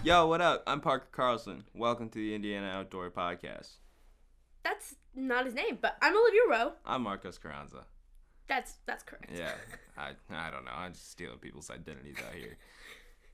Yo, what up? I'm Parker Carlson. Welcome to the Indiana Outdoor Podcast. That's not his name, but I'm Olivia Rowe. I'm Marcos Carranza. That's correct. Yeah, I don't know. I'm just stealing people's identities out here.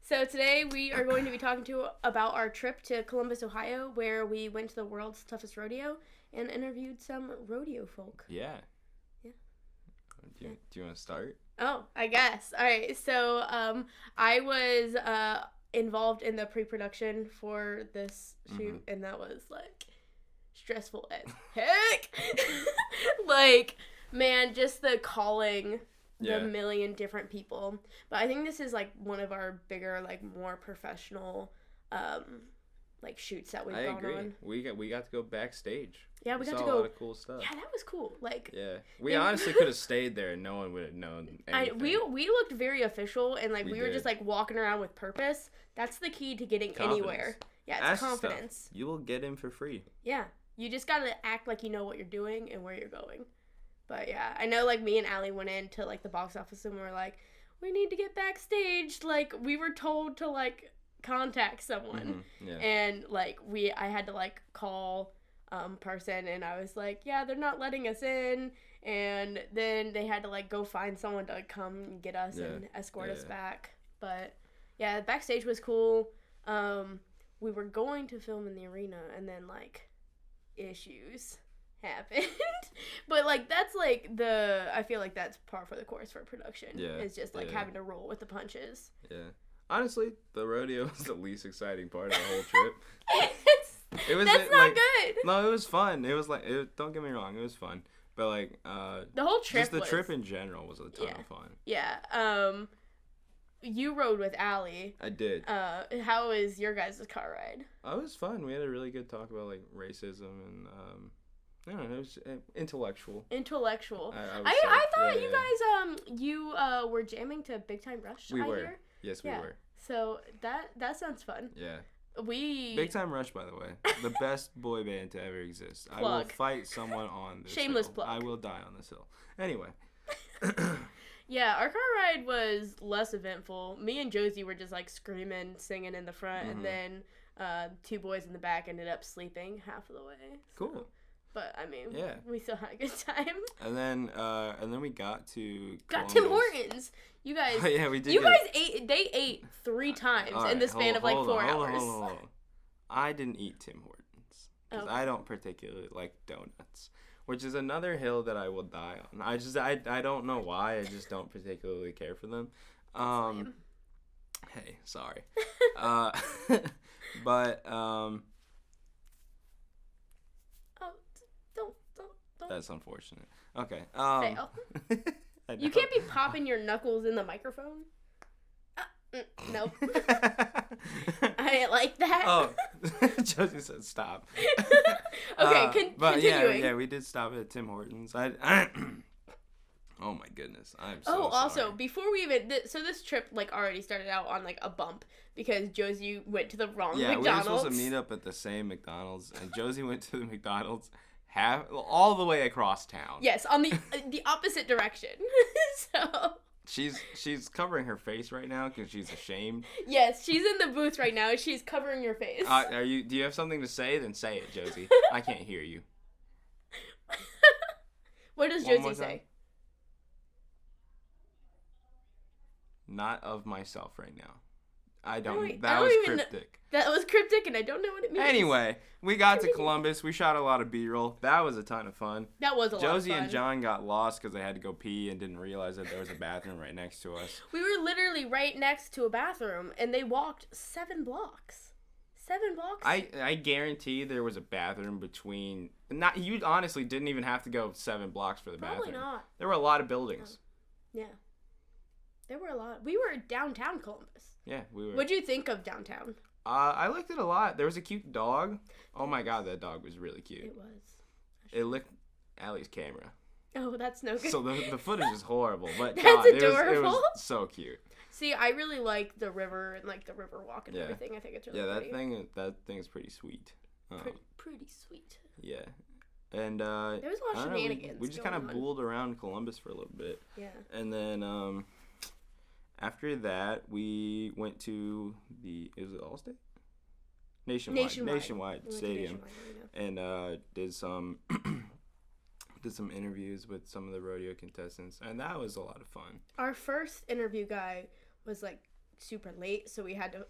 So today we are going to be talking about our trip to Columbus, Ohio, where we went to the world's toughest rodeo and interviewed some rodeo folk. Yeah. Yeah. Do you want to start? Oh, I guess. All right. So I was involved in the pre-production for this shoot, and that was like stressful as heck. Like, man, just the calling the million different people. But I think this is like one of our bigger, like more professional like shoots that we've gone on. We got to go backstage. Yeah, we got to saw go. a lot of cool stuff. Yeah, that was cool. Like, yeah, we honestly could have stayed there and no one would have known anything. We looked very official, and like we were did. just like walking around with purpose. That's the key to getting anywhere. Yeah, it's That's confidence. Stuff. You will get in for free. Yeah, you just gotta act like you know what you're doing and where you're going. But yeah, I know like me and Allie went into like the box office and we were like, we need to get backstage. Like we were told to like contact someone, and like I had to like call person, and I was like, yeah, they're not letting us in, and then they had to like go find someone to like, come and get us and escort us back. But yeah, backstage was cool. We were going to film in the arena, and then like issues happened. But like that's like I feel like that's par for the course for production. Yeah, it's just like having to roll with the punches. Yeah, honestly, the rodeo was the least exciting part of the whole trip. That's not good. No, it was fun. It was like, don't get me wrong, it was fun. But like, the whole trip, just the trip in general was a ton of fun. Yeah. You rode with Allie. I did. How was your guys' car ride? It was fun. We had a really good talk about like racism and I don't know. It was intellectual. Intellectual. I thought you guys were jamming to Big Time Rush. We were. Hear? Yes, we were. So that sounds fun. Yeah. Big Time Rush, by the way, the best boy band to ever exist. Plug. I will fight someone on this Shameless hill. plug. I will die on this hill. Anyway. Yeah, our car ride was less eventful. Me and Josie were just like screaming, singing in the front, and then two boys in the back ended up sleeping half of the way. So. Cool. But I mean, we still had a good time. And then we got to Columbus. Tim Hortons. You guys, we did. You guys ate. They ate 3 times in the span of like 4 hours. Hold on. I didn't eat Tim Hortons because I don't particularly like donuts, which is another hill that I will die on. I don't know why. I just don't particularly care for them. Hey, sorry. But Don't. That's unfortunate. Okay. Fail. You can't be popping your knuckles in the microphone. Nope. I didn't like that. Oh, Josie said stop. Okay, continuing. Yeah, we did stop at Tim Hortons. Oh my goodness, I'm so sorry. Also, before we even so this trip like already started out on like a bump because Josie went to the wrong McDonald's. Yeah, we were supposed to meet up at the same McDonald's, and Josie went to the McDonald's all the way across town. Yes, on the opposite direction. So she's covering her face right now because she's ashamed. Yes, she's in the booth right now. She's covering her face. Do you have something to say? Then say it, Josie. I can't hear you. What does Josie say? Not of myself right now. That was cryptic. That was cryptic, and I don't know what it means. Anyway, we got to Columbus. We shot a lot of B-roll. That was a ton of fun. That was a lot of fun. Josie and John got lost because they had to go pee and didn't realize that there was a bathroom right next to us. We were literally right next to a bathroom, and they walked 7 blocks. 7 blocks? I guarantee there was a bathroom between... You honestly didn't even have to go 7 blocks for the bathroom. Probably not. There were a lot of buildings. Yeah. There were a lot. We were downtown Columbus. Yeah, we were. What'd you think of downtown? I liked it a lot. There was a cute dog. Oh my god, that dog was really cute. It was. It licked Allie's camera. Oh, that's no good. So the footage is horrible, but that's God, adorable. It was so cute. See, I really like the river and like the river walk and everything. I think it's really pretty. that thing is pretty sweet. Pretty sweet. Yeah. And there was a lot of shenanigans. We just kind of bulled around Columbus for a little bit. Yeah. And then after that, we went to is it Allstate? Nationwide We went to Stadium, Nationwide, and did some interviews with some of the rodeo contestants, and that was a lot of fun. Our first interview guy was like super late, so we had to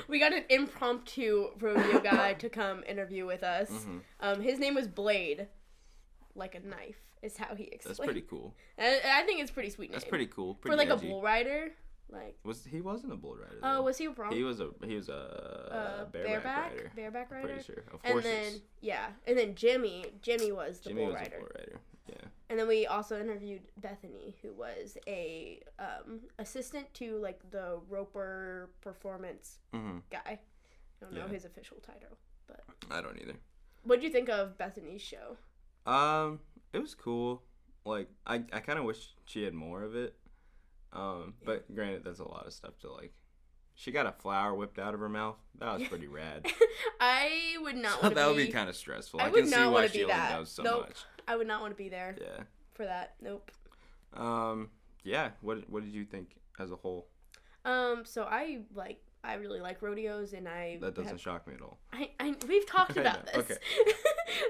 we got an impromptu rodeo guy to come interview with us. His name was Blade, like a knife is how he explained. That's pretty cool. And I think it's a pretty sweet name. That's pretty cool. For like edgy. A bull rider. Like he wasn't a bull rider. Oh, was he wrong? He was a bareback rider. Bareback rider. Pretty sure. Of horses. And then Jimmy was the bull rider. A bull rider. Yeah. And then we also interviewed Bethany, who was a assistant to like the Roper performance guy. I don't know his official title, but I don't either. What did you think of Bethany's show? It was cool. Like I kind of wish she had more of it. But granted, that's a lot of stuff to like. She got a flower whipped out of her mouth. That was pretty rad. I would not want to be... That would be kind of stressful. I can see why she only knows so much. I would not want to be there. Yeah. For that. Nope. Yeah. What did you think as a whole? So I really like rodeos, and That doesn't shock me at all. We've talked about this. Okay.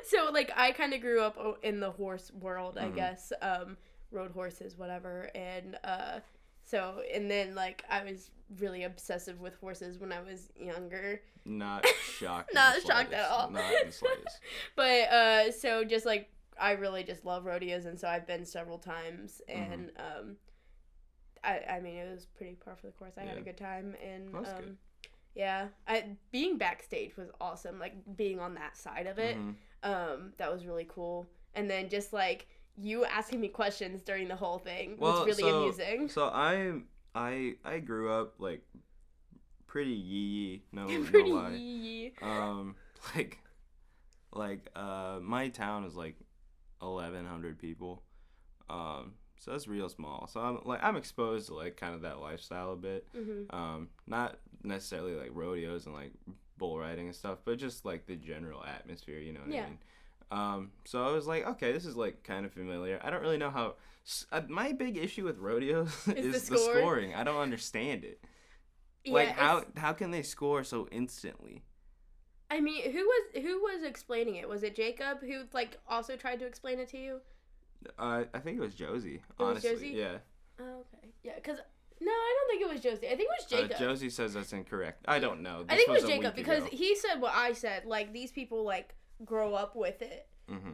So like I kind of grew up in the horse world, I guess. Rode horses, whatever, and so, and then, like, I was really obsessive with horses when I was younger. Not shocked. Not shocked at all. Not in the slightest. But, so, just, like, I really just love rodeos, and so I've been several times, and, I mean, it was pretty par for the course. I had a good time, and, That's good. Yeah. Being backstage was awesome, like, being on that side of it, that was really cool. And then just, like... You asking me questions during the whole thing was really amusing. So I grew up like pretty yee. No, pretty no lie. yee. My town is like 1,100 people. So that's real small. So I'm exposed to like kind of that lifestyle a bit. Not necessarily like rodeos and like bull riding and stuff, but just like the general atmosphere. You know what I mean? So I was like, okay, this is like kind of familiar. I don't really know how. My big issue with rodeos is the scoring. I don't understand it. Yeah, like how can they score so instantly? I mean, who was explaining it? Was it Jacob who like also tried to explain it to you? I think it was Josie. Honestly, was Josie? Yeah. Oh, okay. Yeah, because. No, I don't think it was Josie. I think it was Jacob. Josie says that's incorrect. I don't know. I think it was Jacob because he said what I said. Like, these people, like, grow up with it.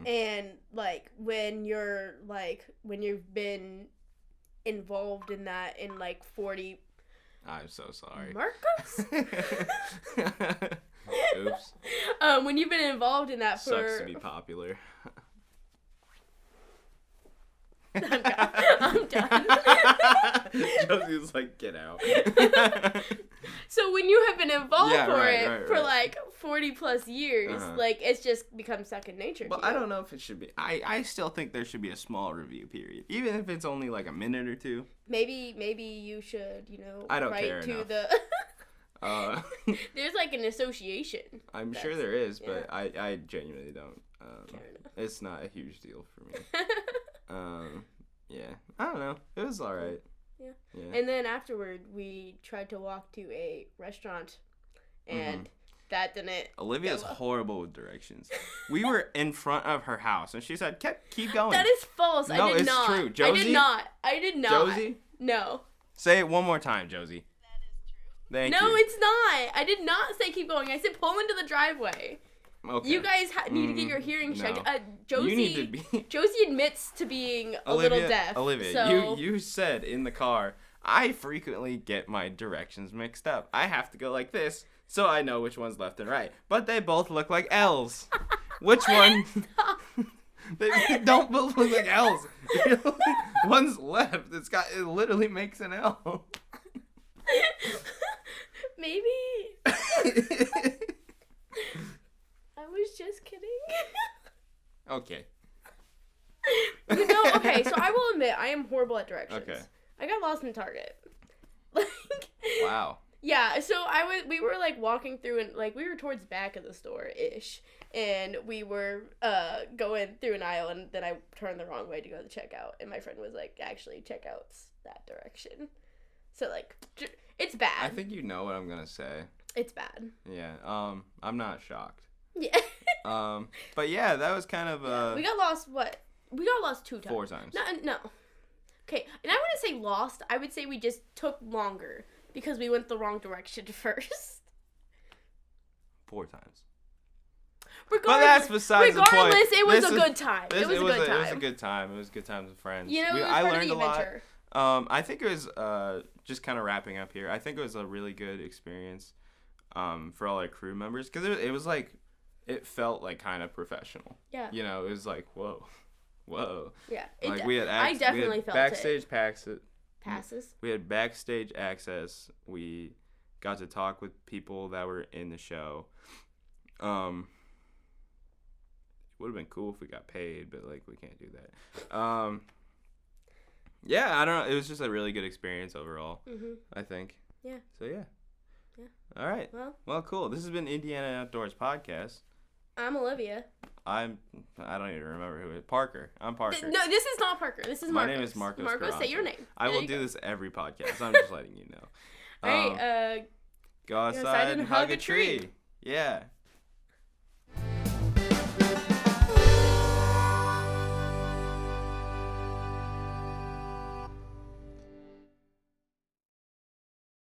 And, like, when you've been involved in that in, like, 40... I'm so sorry. Marcos? Oops. When you've been involved in that for... Sucks to be popular. I'm done. Josie's like, get out. So when you have been involved for like 40 plus years, like it's just become second nature. Well, I don't know if it should be. I still think there should be a small review period, even if it's only like a minute or two. Maybe you should, I don't write care to enough. There's like an association. I'm sure there is, but I genuinely don't. It's not a huge deal for me. Yeah, I don't know. It was all right. Yeah. And then afterward, we tried to walk to a restaurant, and that didn't. Olivia's horrible with directions. We were in front of her house, and she said, "Keep going." That is false. No, I did not. True. Josie? I did not. Josie? No. Say it one more time, Josie. That is true. Thank you. No, it's not. I did not say keep going. I said pull into the driveway. Okay. You guys need to get your hearing checked. Josie, you need to be... Josie admits to being a little deaf. Olivia, so... you said in the car, I frequently get my directions mixed up. I have to go like this, so I know which one's left and right. But they both look like L's. Which one? They don't both look like L's. One's left. It literally makes an L. Maybe. I was just kidding. Okay. Okay, so I will admit, I am horrible at directions. Okay. I got lost in Target. Wow. Yeah, so we were like walking through and like we were towards the back of the store-ish, and we were going through an aisle, and then I turned the wrong way to go to the checkout, and my friend was like, actually, checkout's that direction. So like, it's bad. I think you know what I'm gonna say. It's bad. Yeah. I'm not shocked. Yeah. But yeah, that was kind of we got lost. What? We got lost 2 times. 4 times. No. Okay, and I wouldn't say lost. I would say we just took longer because we went the wrong direction first. 4 times. But that's besides the point. Regardless, it was a good time. It was a good time. It was a good time. It was good times with friends. You know, I learned a lot. I think it was just kind of wrapping up here. I think it was a really good experience for all our crew members because it was like it felt like kind of professional. Yeah. You know, it was like whoa. Yeah. Like I definitely felt backstage it. passes. We had backstage access. We got to talk with people that were in the show. It would have been cool if we got paid, but like we can't do that. Yeah, I don't know. It was just a really good experience overall. I think. Yeah. So yeah. All right. Well, cool. This has been Indiana Outdoors Podcast. I'm Olivia. I don't even remember who it is. Parker. I'm Parker. No, this is not Parker. This is Marcos. My name is Marcos. Marcos, say your name. I will do this every podcast. I'm just letting you know. All right. Go outside and hug a tree. Yeah.